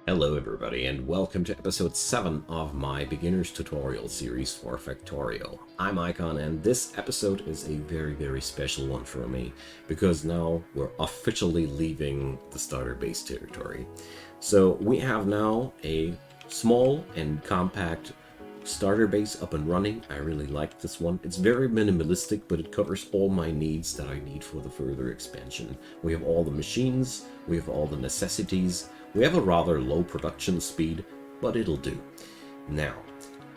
Hello everybody, and welcome to episode 7 of my beginner's tutorial series for Factorio. I'm Icon, and this episode is a very special one for me, because now we're officially leaving the starter base territory. So we have now a small and compact starter base up and running. I really like this one. It's very minimalistic, but it covers all my needs that I need for the further expansion. We have all the machines, we have all the necessities, we have a rather low production speed, but it'll do. Now,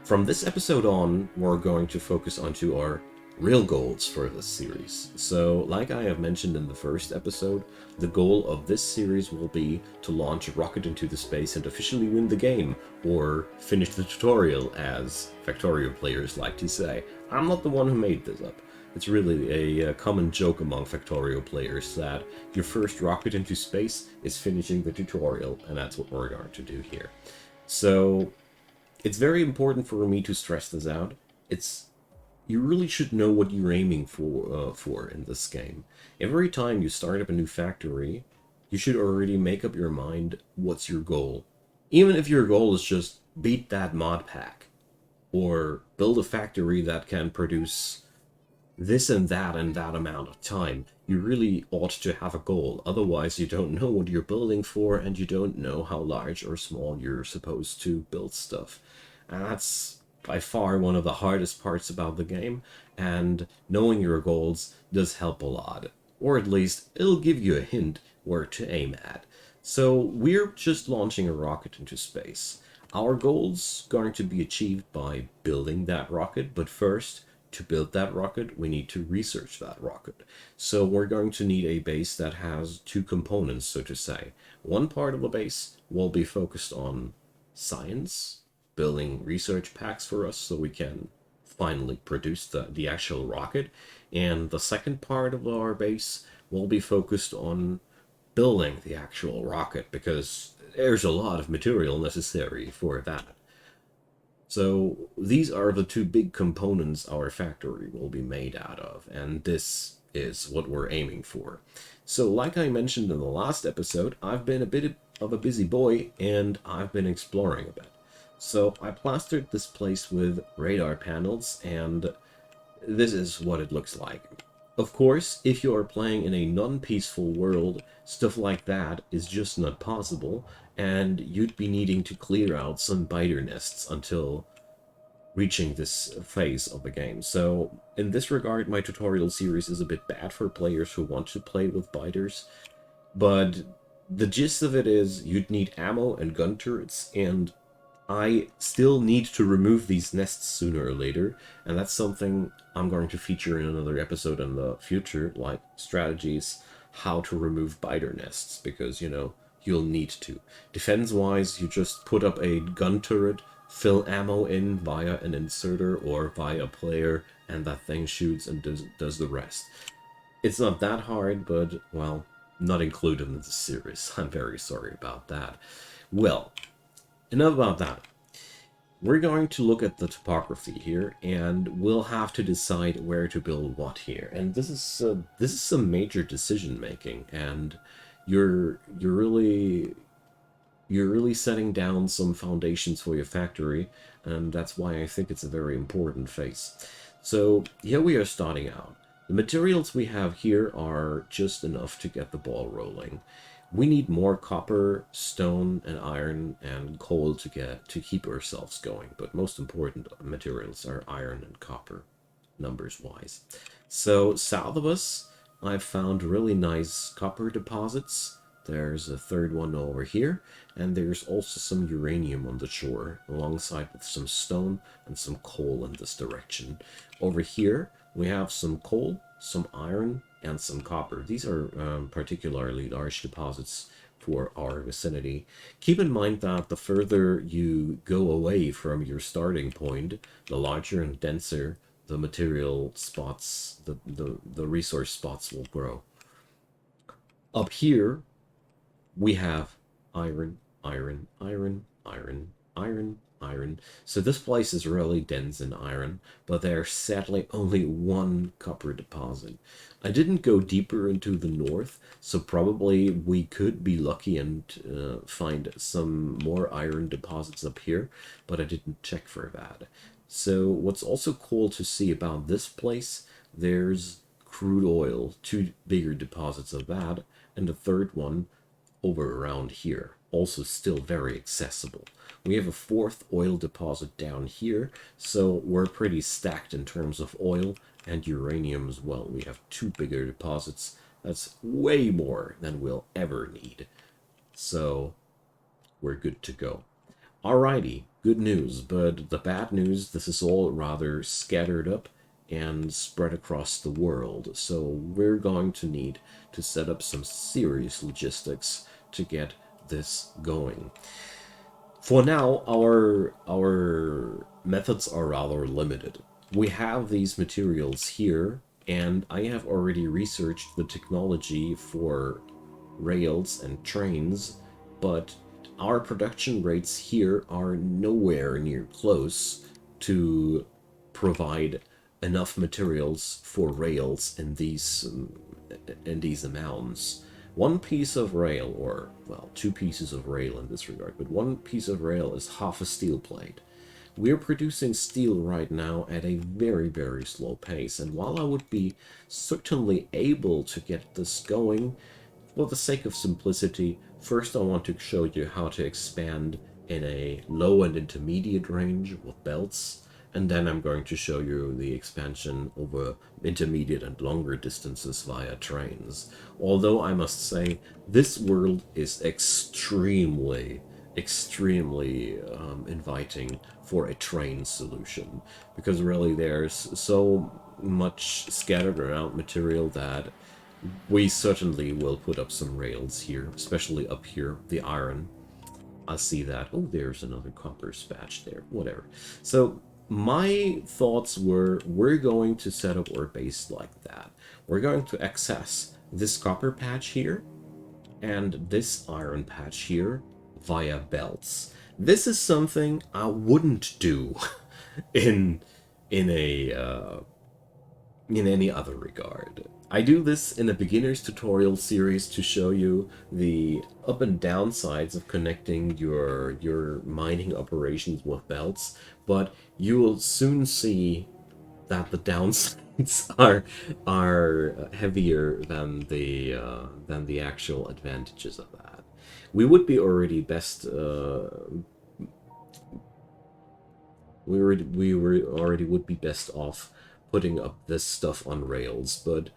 from this episode on, we're going to focus onto our real goals for this series. So, like I have mentioned in the first episode, the goal of this series will be to launch a rocket into the space and officially win the game, or finish the tutorial, as Factorio players like to say. I'm not the one who made this up. It's really a common joke among Factorio players that your first rocket into space is finishing the tutorial, and that's what we're going to do here. So, it's very important for me to stress this out. You really should know what you're aiming for in this game. Every time you start up a new factory, you should already make up your mind what's your goal. Even if your goal is just beat that mod pack, or build a factory that can produce this and that in that amount of time, you really ought to have a goal. Otherwise, you don't know what you're building for, and you don't know how large or small you're supposed to build stuff. And that's by far one of the hardest parts about the game, and knowing your goals does help a lot. Or at least, it'll give you a hint where to aim at. So, we're just launching a rocket into space. Our goal's going to be achieved by building that rocket, but first, to build that rocket, we need to research that rocket. So we're going to need a base that has two components, so to say. One part of the base will be focused on science, building research packs for us so we can finally produce the actual rocket. And the second part of our base will be focused on building the actual rocket, because there's a lot of material necessary for that. So these are the two big components our factory will be made out of, and this is what we're aiming for. So like I mentioned in the last episode, I've been a bit of a busy boy, and I've been exploring a bit. So I plastered this place with radar panels, and this is what it looks like. Of course, if you are playing in a non-peaceful world, stuff like that is just not possible, and you'd be needing to clear out some biter nests until reaching this phase of the game. So, in this regard, my tutorial series is a bit bad for players who want to play with biters, but the gist of it is you'd need ammo and gun turrets, and I still need to remove these nests sooner or later, and that's something I'm going to feature in another episode in the future, like strategies how to remove biter nests, because, you'll need to. Defense-wise, you just put up a gun turret, fill ammo in via an inserter or via a player, and that thing shoots and does the rest. It's not that hard, but, well, not included in the series. I'm very sorry about that. Well, enough about that. We're going to look at the topography here, and we'll have to decide where to build what here. And this is some major decision making, and you're really setting down some foundations for your factory, and that's why I think it's a very important phase. So here we are starting out. The materials we have here are just enough to get the ball rolling. We need more copper, stone, and iron and coal to keep ourselves going, but most important materials are iron and copper, numbers wise. So south of us, I've found really nice copper deposits. There's a third one over here, and there's also some uranium on the shore, alongside with some stone and some coal in this direction. Over here, we have some coal, some iron, and some copper. These are particularly large deposits for our vicinity. Keep in mind that the further you go away from your starting point, the larger and denser the material spots, the resource spots will grow. Up here, we have iron, iron, iron, iron, iron, iron. So this place is really dense in iron, but there's sadly only one copper deposit. I didn't go deeper into the north, so probably we could be lucky and find some more iron deposits up here, but I didn't check for that. So what's also cool to see about this place, there's crude oil, two bigger deposits of that, and the third one over around here, also still very accessible. We have a fourth oil deposit down here, so we're pretty stacked in terms of oil and uranium as well. We have two bigger deposits. That's way more than we'll ever need. So we're good to go. Alrighty, good news, but the bad news, this is all rather scattered up and spread across the world, so we're going to need to set up some serious logistics to get this going. For now, our methods are rather limited. We have these materials here, and I have already researched the technology for rails and trains, but our production rates here are nowhere near close to provide enough materials for rails in these amounts. One piece of rail, or well, two pieces of rail in this regard, but one piece of rail is half a steel plate. We're producing steel right now at a very, very slow pace, and while I would be certainly able to get this going, for the sake of simplicity, first I want to show you how to expand in a low and intermediate range with belts, and then I'm going to show you the expansion over intermediate and longer distances via trains. Although I must say, this world is extremely inviting for a train solution, because really there's so much scattered around material that we certainly will put up some rails here, especially up here, the iron. I see that. Oh, there's another copper patch there. Whatever. So my thoughts were, we're going to set up our base like that. We're going to access this copper patch here and this iron patch here via belts. This is something I wouldn't do in in a in any other regard. I do this in a beginner's tutorial series to show you the up and down sides of connecting your mining operations with belts, but you will soon see that the downsides are heavier than the actual advantages of that. We would be already best we were already would be best off putting up this stuff on rails, but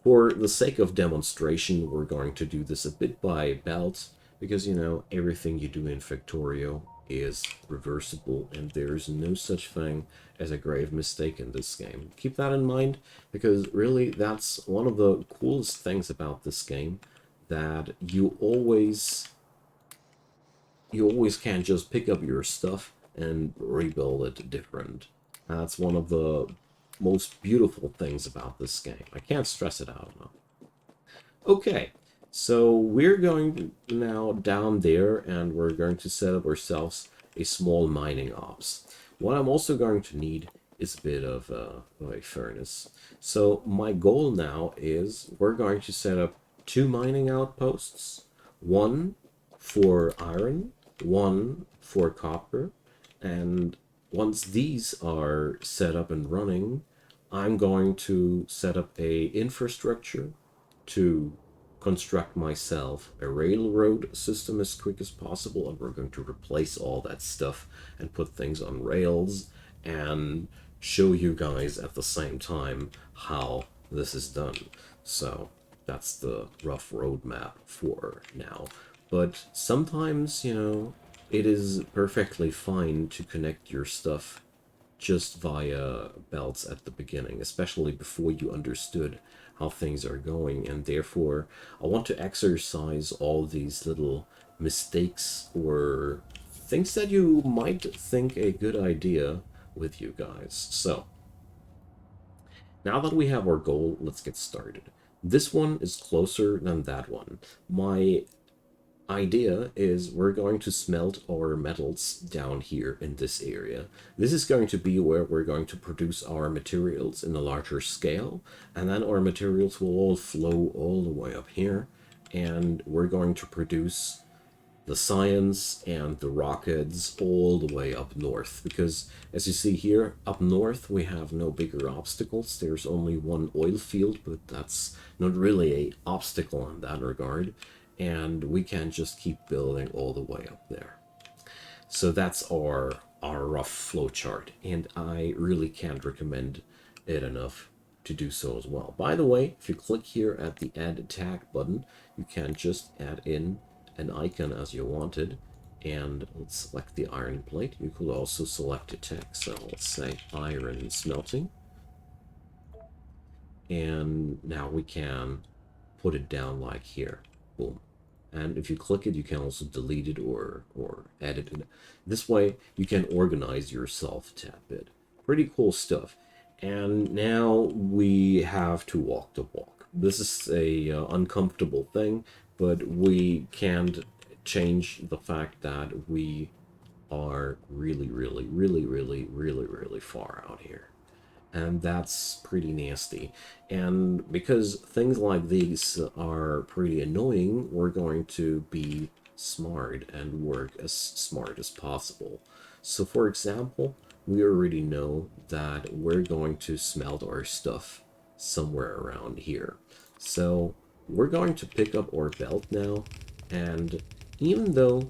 for the sake of demonstration, we're going to do this a bit by belt, because, you know, everything you do in Factorio is reversible, and there's no such thing as a grave mistake in this game. Keep that in mind, because really that's one of the coolest things about this game, that you always can't just pick up your stuff and rebuild it different. That's one of the most beautiful things about this game. I can't stress it out enough. Okay, so we're going now down there, and we're going to set up ourselves a small mining ops. What I'm also going to need is a bit of a furnace. So my goal now is we're going to set up two mining outposts, one for iron, one for copper, and once these are set up and running, I'm going to set up a infrastructure to construct myself a railroad system as quick as possible, and we're going to replace all that stuff and put things on rails and show you guys at the same time how this is done. So that's the rough roadmap for now. But sometimes, you know, it is perfectly fine to connect your stuff just via belts at the beginning, especially before you understood how things are going. And therefore, I want to exercise all these little mistakes or things that you might think a good idea with you guys. So, now that we have our goal, let's get started. This one is closer than that one. My idea is we're going to smelt our metals down here in this area. This is going to be where we're going to produce our materials in a larger scale, and then our materials will all flow all the way up here, and we're going to produce the science and the rockets all the way up north, because as you see here up north we have no bigger obstacles. There's only one oil field, but that's not really a obstacle in that regard, and we can just keep building all the way up there. So that's our rough flow chart, and I really can't recommend it enough to do so as well. By the way, if you click here at the add tag button, you can just add in an icon as you wanted, and let's select the iron plate. You could also select a text, so let's say iron smelting, and now we can put it down like here. Boom. And if you click it, you can also delete it or edit it. This way you can organize yourself a tad bit. Pretty cool stuff. And now we have to walk the walk. This is a uncomfortable thing, but we can't change the fact that we are really far out here, and that's pretty nasty. And because things like these are pretty annoying, we're going to be smart and work as smart as possible. So for example, we already know that we're going to smelt our stuff somewhere around here. So we're going to pick up our belt now, and even though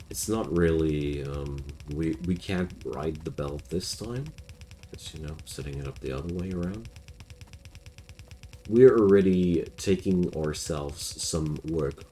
it's not really, we can't ride the belt this time, you know, setting it up the other way around. We're already taking ourselves some work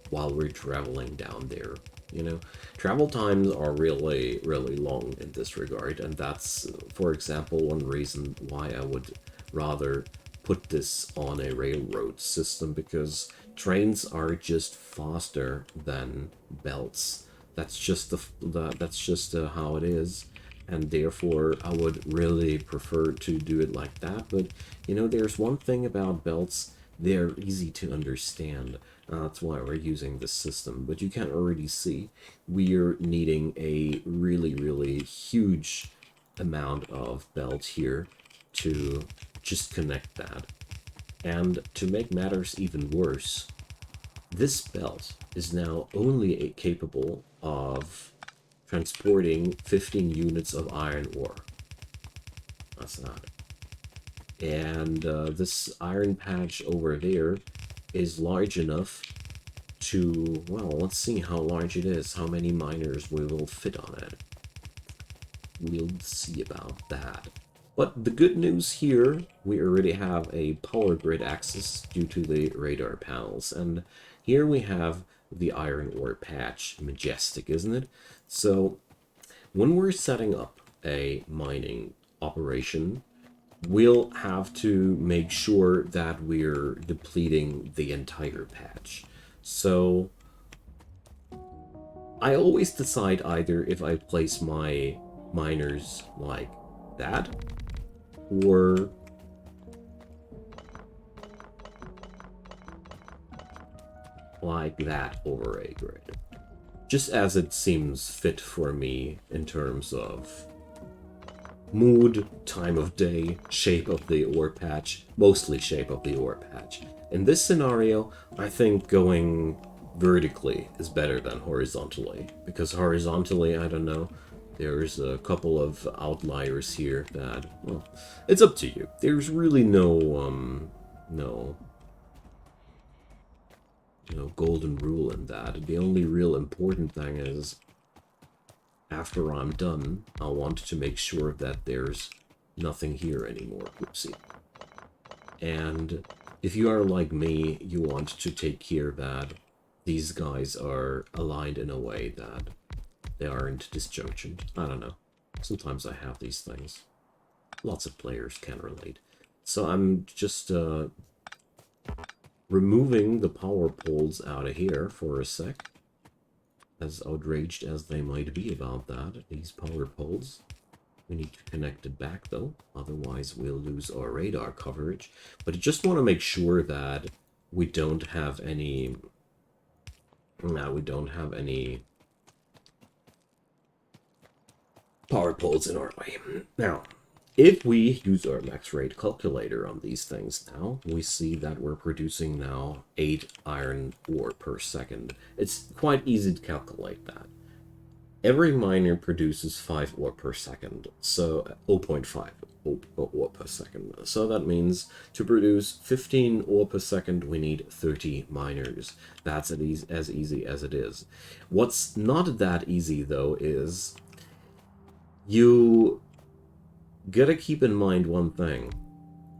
while we're traveling down there. You know, travel times are really long in this regard, and that's, for example, one reason why I would rather put this on a railroad system, because trains are just faster than belts. That's just how it is, and therefore I would really prefer to do it like that. But you know, there's one thing about belts: they're easy to understand. That's why we're using this system. But you can already see we're needing a really huge amount of belt here to just connect that. And to make matters even worse, this belt is now only capable of transporting 15 units of iron ore. That's not it. And this iron patch over there is large enough to, well, let's see how large it is, how many miners we will fit on it. We'll see about that. But the good news here, we already have a power grid access due to the radar panels. And here we have the iron ore patch. Majestic, isn't it? So when we're setting up a mining operation, we'll have to make sure that we're depleting the entire patch. So I always decide either if I place my miners like that, or like that over a grid. Just as it seems fit for me in terms of mood, time of day, shape of the ore patch, mostly shape of the ore patch. In this scenario, I think going vertically is better than horizontally, because horizontally, I don't know, there's a couple of outliers here that, well, it's up to you. There's really no golden rule in that. The only real important thing is, after I'm done, I want to make sure that there's nothing here anymore. Oopsie. And if you are like me, you want to take care that these guys are aligned in a way that they aren't disjunctioned. I don't know. Sometimes I have these things. Lots of players can relate. So I'm just removing the power poles out of here for a sec. As outraged as they might be about that, these power poles. We need to connect it back though, otherwise we'll lose our radar coverage. But I just want to make sure that we don't have any Now we don't have any power poles in our way. Now, if we use our max rate calculator on these things now, we see that we're producing now 8 iron ore per second. It's quite easy to calculate that. Every miner produces 5 ore per second, so 0.5 ore per second. So that means to produce 15 ore per second, we need 30 miners. That's as easy as it is. What's not that easy, though, is you gotta keep in mind one thing.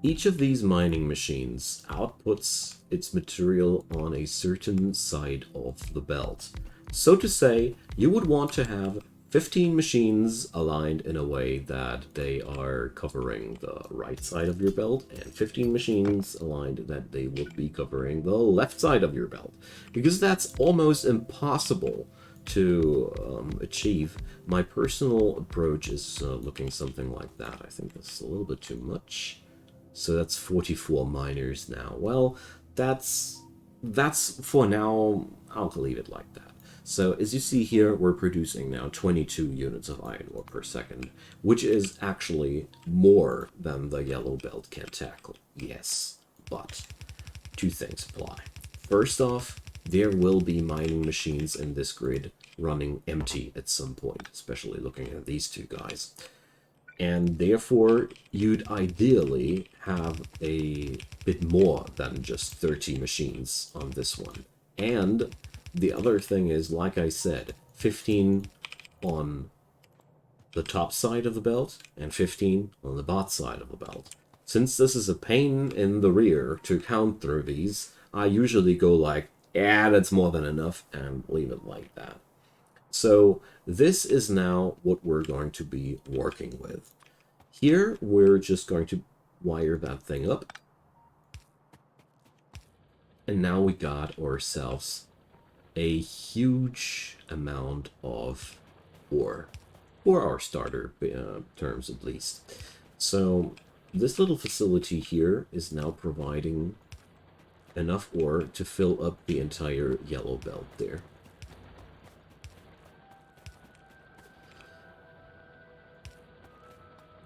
Each of these mining machines outputs its material on a certain side of the belt. So to say, you would want to have 15 machines aligned in a way that they are covering the right side of your belt, and 15 machines aligned that they would be covering the left side of your belt. Because that's almost impossible to achieve. My personal approach is looking something like that. I think that's a little bit too much. So that's 44 miners now. Well, that's for now. I'll leave it like that. So as you see here, we're producing now 22 units of iron ore per second, which is actually more than the yellow belt can tackle. Yes, but two things apply. First off, there will be mining machines in this grid running empty at some point, especially looking at these two guys. And therefore, you'd ideally have a bit more than just 30 machines on this one. And the other thing is, like I said, 15 on the top side of the belt and 15 on the bottom side of the belt. Since this is a pain in the rear to count through these, I usually go like, yeah, that's more than enough, and leave it like that. So this is now what we're going to be working with. Here, we're just going to wire that thing up. And now we got ourselves a huge amount of ore, for our starter terms at least. So this little facility here is now providing enough ore to fill up the entire yellow belt there.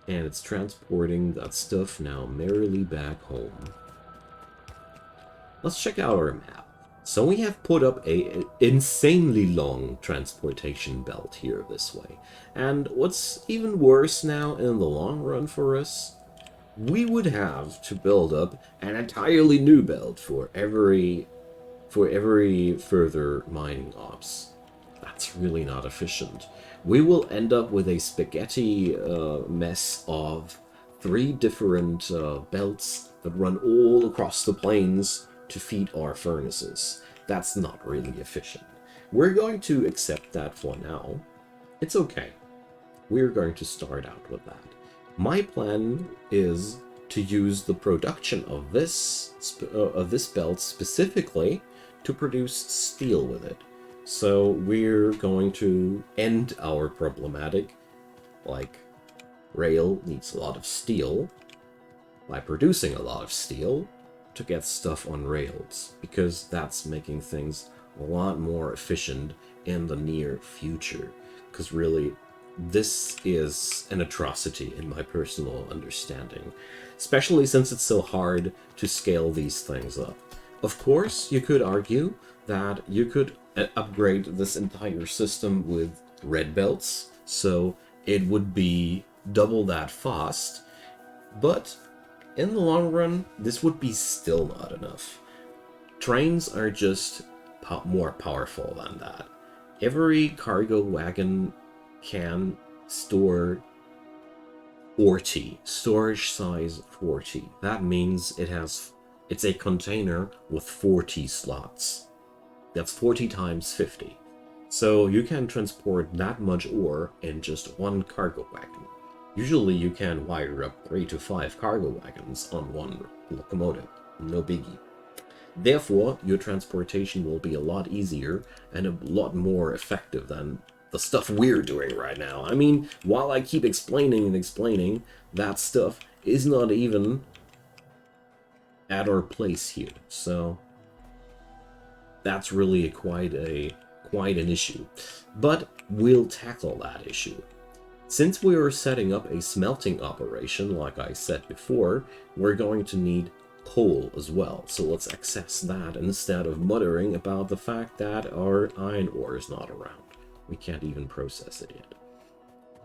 And it's transporting that stuff now merrily back home. Let's check out our map. So we have put up a insanely long transportation belt here this way. And what's even worse now in the long run for us, we would have to build up an entirely new belt for every further mining ops. That's really not efficient. We will end up with a spaghetti mess of 3 different belts that run all across the plains to feed our furnaces. That's not really efficient. We're going to accept that for now. It's okay. We're going to start out with that. My plan is to use the production of this belt specifically to produce steel with it. So we're going to end our problematic, like rail needs a lot of steel, by producing a lot of steel to get stuff on rails, because that's making things a lot more efficient in the near future. Because really, this is an atrocity in my personal understanding, especially since it's so hard to scale these things up. Of course, you could argue that you could upgrade this entire system with red belts, so it would be double that fast, but in the long run, this would be still not enough. Trains are just more powerful than that. Every cargo wagon can store 40, storage size 40. That means it's a container with 40 slots. That's 40 times 50. So you can transport that much ore in just one cargo wagon. Usually you can wire up 3 to 5 cargo wagons on one locomotive. No biggie. Therefore, your transportation will be a lot easier and a lot more effective than the stuff we're doing right now. I mean, while I keep explaining and explaining, that stuff is not even at our place here. So that's really quite an issue. But we'll tackle that issue. Since we are setting up a smelting operation, like I said before, we're going to need coal as well. So let's access that instead of muttering about the fact that our iron ore is not around. We can't even process it yet.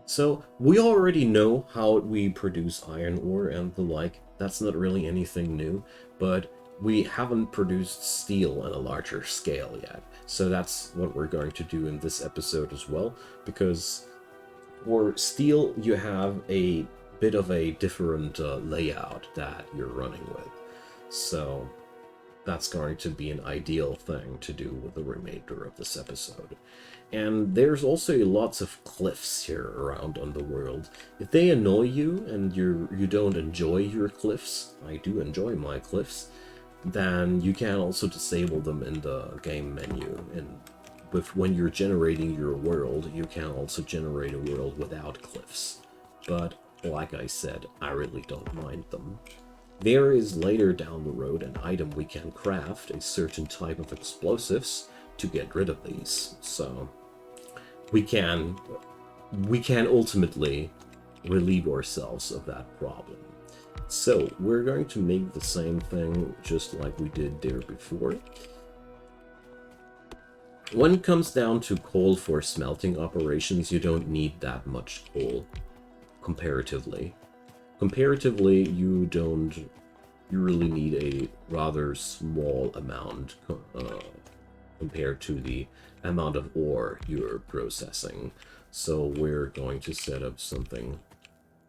So we already know how we produce iron ore and the like. That's not really anything new, but we haven't produced steel on a larger scale yet. So that's what we're going to do in this episode as well, because for steel you have a bit of a different layout that you're running with. So that's going to be an ideal thing to do with the remainder of this episode. And there's also lots of cliffs here around on the world. If they annoy you and you don't enjoy your cliffs, I do enjoy my cliffs, then you can also disable them in the game menu. And when you're generating your world, you can also generate a world without cliffs. But like I said, I really don't mind them. There is later down the road an item we can craft, a certain type of explosives, to get rid of these. So we can ultimately relieve ourselves of that problem. So we're going to make the same thing just like we did there before. When it comes down to coal for smelting operations, you don't need that much coal comparatively. Comparatively, you really need a rather small amount compared to the amount of ore you're processing. So we're going to set up something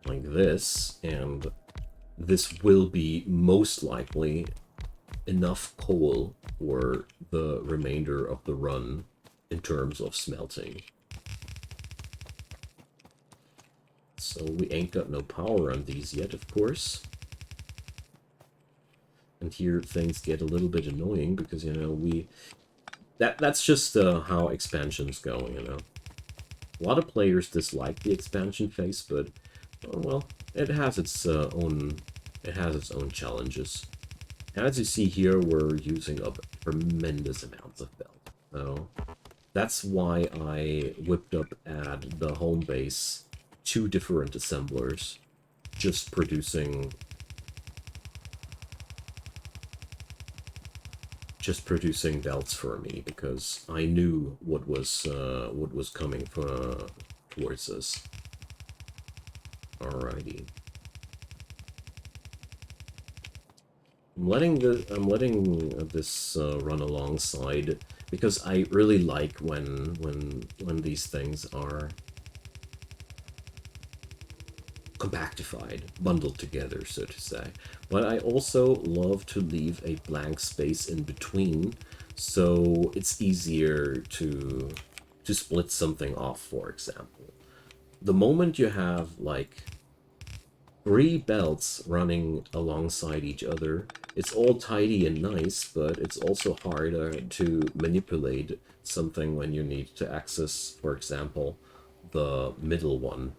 like this, and this will be most likely enough coal for the remainder of the run in terms of smelting. So we ain't got no power on these yet, of course. And here things get a little bit annoying because, you know, that's just how expansions go, you know. A lot of players dislike the expansion phase, but well, it has its own challenges. As you see here, we're using up tremendous amounts of belt. So that's why I whipped up at the home base 2 different assemblers, just producing belts for me, because I knew what was coming towards us. Alrighty. I'm letting this run alongside because I really like when these things are compactified, bundled together, so to say. But I also love to leave a blank space in between, so it's easier to split something off, for example. The moment you have, like, 3 belts running alongside each other, it's all tidy and nice, but it's also harder to manipulate something when you need to access, for example, the middle one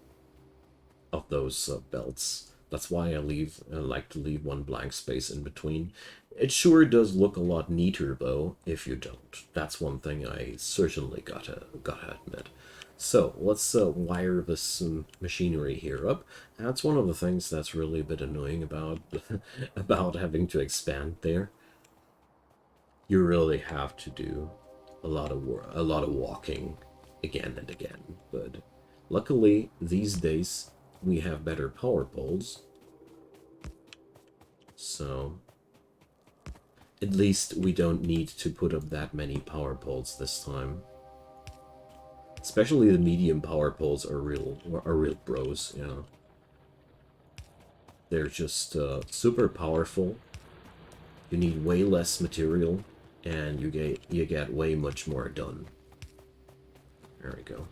of those belts. That's why I like to leave 1 blank space in between. It sure does look a lot neater, though, if you don't. That's one thing I certainly gotta admit. So let's wire this machinery here up. That's one of the things that's really a bit annoying about about having to expand there. You really have to do a lot of walking again and again. But luckily these days we have better power poles, so at least we don't need to put up that many power poles this time. Especially the medium power poles are real bros, you know. They're just super powerful. You need way less material, and you get way much more done. There we go.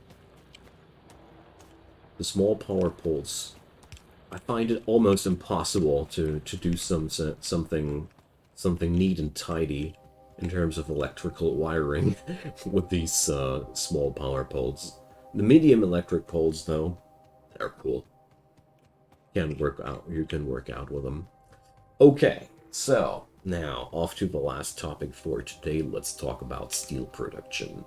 The small power poles, I find it almost impossible to do something neat and tidy in terms of electrical wiring with these small power poles. The medium electric poles, though, they're cool. You can work out with them. Okay, so Now, off to the last topic for today. Let's talk about steel production.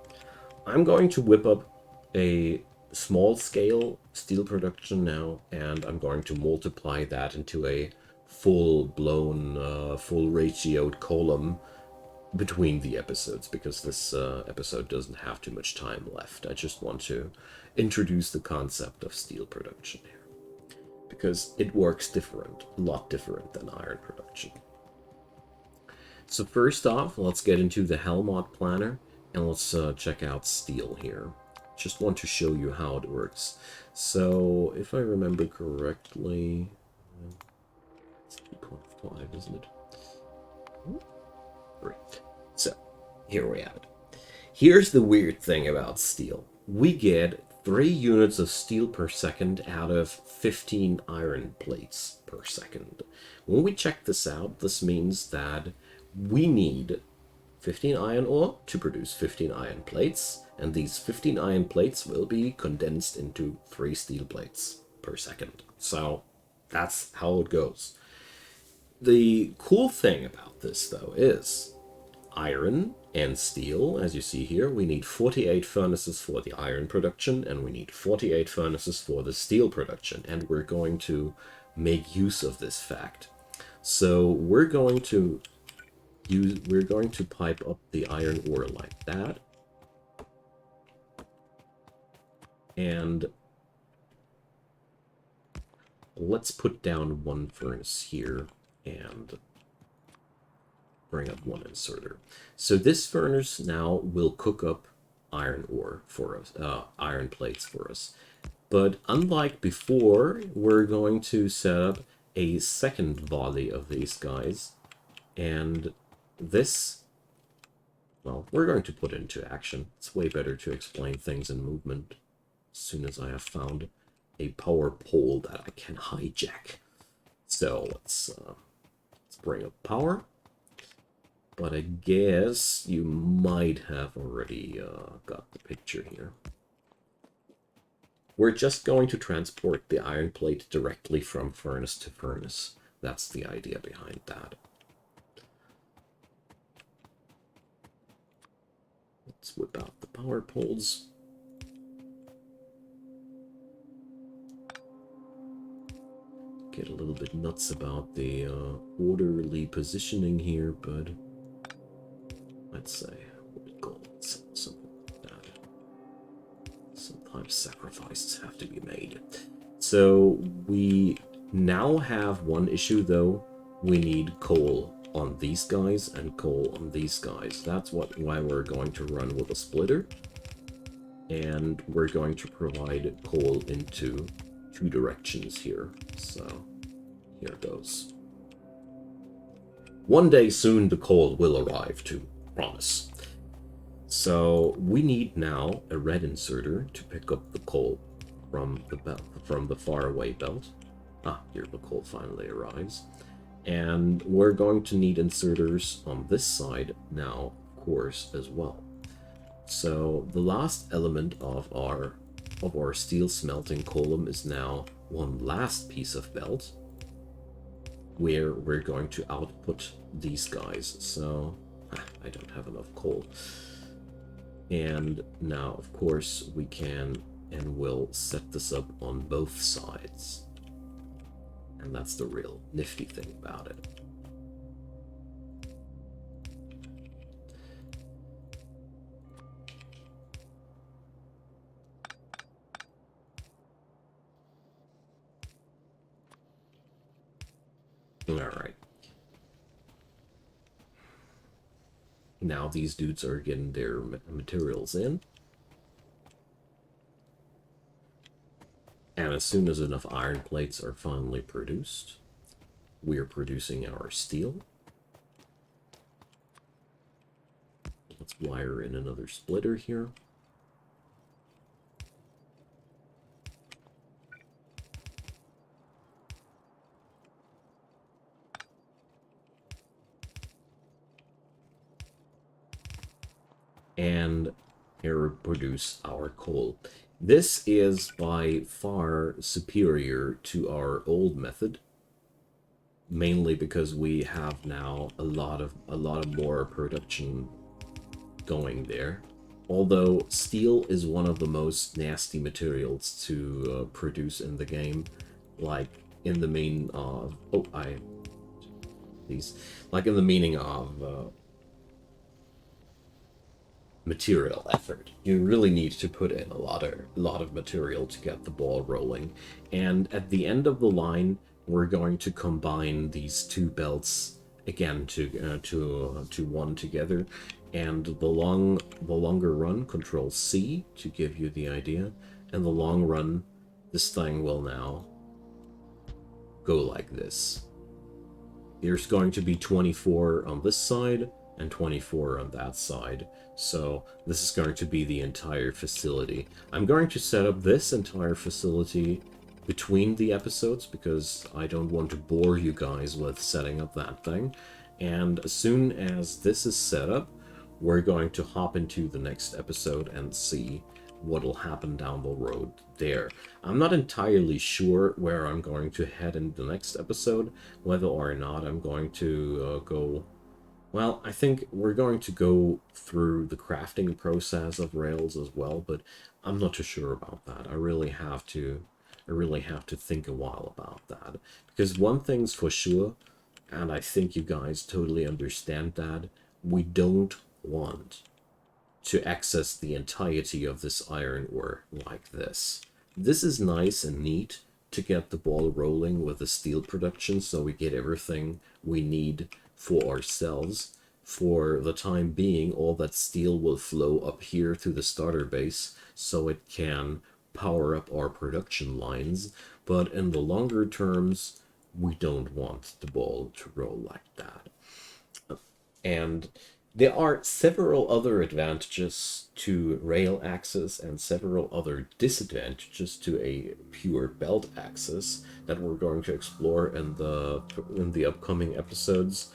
I'm going to whip up a small scale steel production now, and I'm going to multiply that into a full blown, full ratioed column between the episodes, because this episode doesn't have too much time left. I just want to introduce the concept of steel production here because it works different, a lot different than iron production. So first off, let's get into the Helmut planner and let's check out steel here. Just want to show you how it works. So if I remember correctly, it's 3.5, isn't it? Great. So here we have it. Here's the weird thing about steel. We get 3 units of steel per second out of 15 iron plates per second. When we check this out, this means that we need 15 iron ore to produce 15 iron plates, and these 15 iron plates will be condensed into 3 steel plates per second. So that's how it goes. The cool thing about this, though, is iron and steel. As you see here, we need 48 furnaces for the iron production, and we need 48 furnaces for the steel production, and we're going to make use of this fact. So we're going to pipe up the iron ore like that, and let's put down one furnace here and bring up one inserter. So this furnace now will cook up iron ore for us, iron plates for us. But unlike before, we're going to set up a second volley of these guys, and this, well, we're going to put it into action. It's way better to explain things in movement as soon as I have found a power pole that I can hijack. So let's bring up power. But I guess you might have already got the picture here. We're just going to transport the iron plate directly from furnace to furnace. That's the idea behind that. Let's whip out the power poles. Get a little bit nuts about the orderly positioning here, but let's say something like that. Sometimes sacrifices have to be made. So we now have one issue, though. We need coal on these guys and coal on these guys. That's why we're going to run with a splitter. And we're going to provide coal into 2 directions here. So here goes. One day soon the coal will arrive, to promise. So we need now a red inserter to pick up the coal from the belt, from the faraway belt. Ah, here the coal finally arrives. And we're going to need inserters on this side now, of course, as well. So the last element of our steel smelting column is now one last piece of belt, where we're going to output these guys. So I don't have enough coal. And now, of course, we can and will set this up on both sides. And that's the real nifty thing about it. All right. Now these dudes are getting their materials in. And as soon as enough iron plates are finally produced, we are producing our steel. Let's wire in another splitter here. And here produce our coal. This is by far superior to our old method, mainly because we have now a lot of more production going there. Although steel is one of the most nasty materials to produce in the game, like in the mean of these, like in the meaning of material effort. You really need to put in a lot of material to get the ball rolling. And at the end of the line, we're going to combine these two belts again to one together. And the longer run, Control C to give you the idea, and the long run, this thing will now go like this. There's going to be 24 on this side and 24 on that side. So this is going to be the entire facility. I'm going to set up this entire facility between the episodes because I don't want to bore you guys with setting up that thing. And as soon as this is set up, we're going to hop into the next episode and see what'll happen down the road there. I'm not entirely sure where I'm going to head in the next episode, whether or not I'm going to go... Well, I think we're going to go through the crafting process of rails as well, but I'm not too sure about that. I really have to think a while about that. Because one thing's for sure, and I think you guys totally understand that, we don't want to access the entirety of this iron ore like this. This is nice and neat to get the ball rolling with the steel production, so we get everything we need for ourselves. For the time being, all that steel will flow up here through the starter base so it can power up our production lines, but in the longer terms, we don't want the ball to roll like that. And there are several other advantages to rail access and several other disadvantages to a pure belt access that we're going to explore in the upcoming episodes.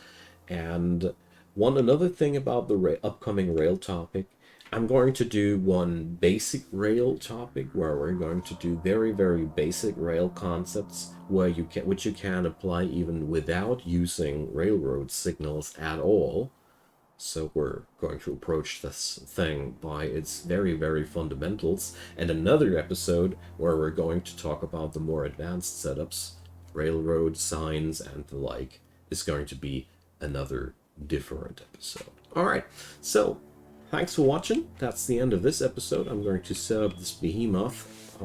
And another thing about the upcoming rail topic, I'm going to do one basic rail topic where we're going to do very, very basic rail concepts which you can apply even without using railroad signals at all. So we're going to approach this thing by its very, very fundamentals. And another episode where we're going to talk about the more advanced setups, railroad signs and the like, is going to be another different episode. All right, so thanks for watching. That's the end of this episode. I'm going to set up this behemoth,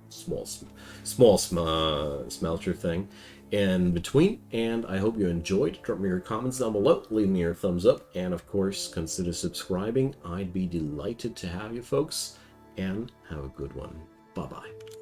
small smelter thing in between, and I hope you enjoyed. Drop me your comments down below, leave me your thumbs up, and of course consider subscribing. I'd be delighted to have you folks, and have a good one. Bye bye.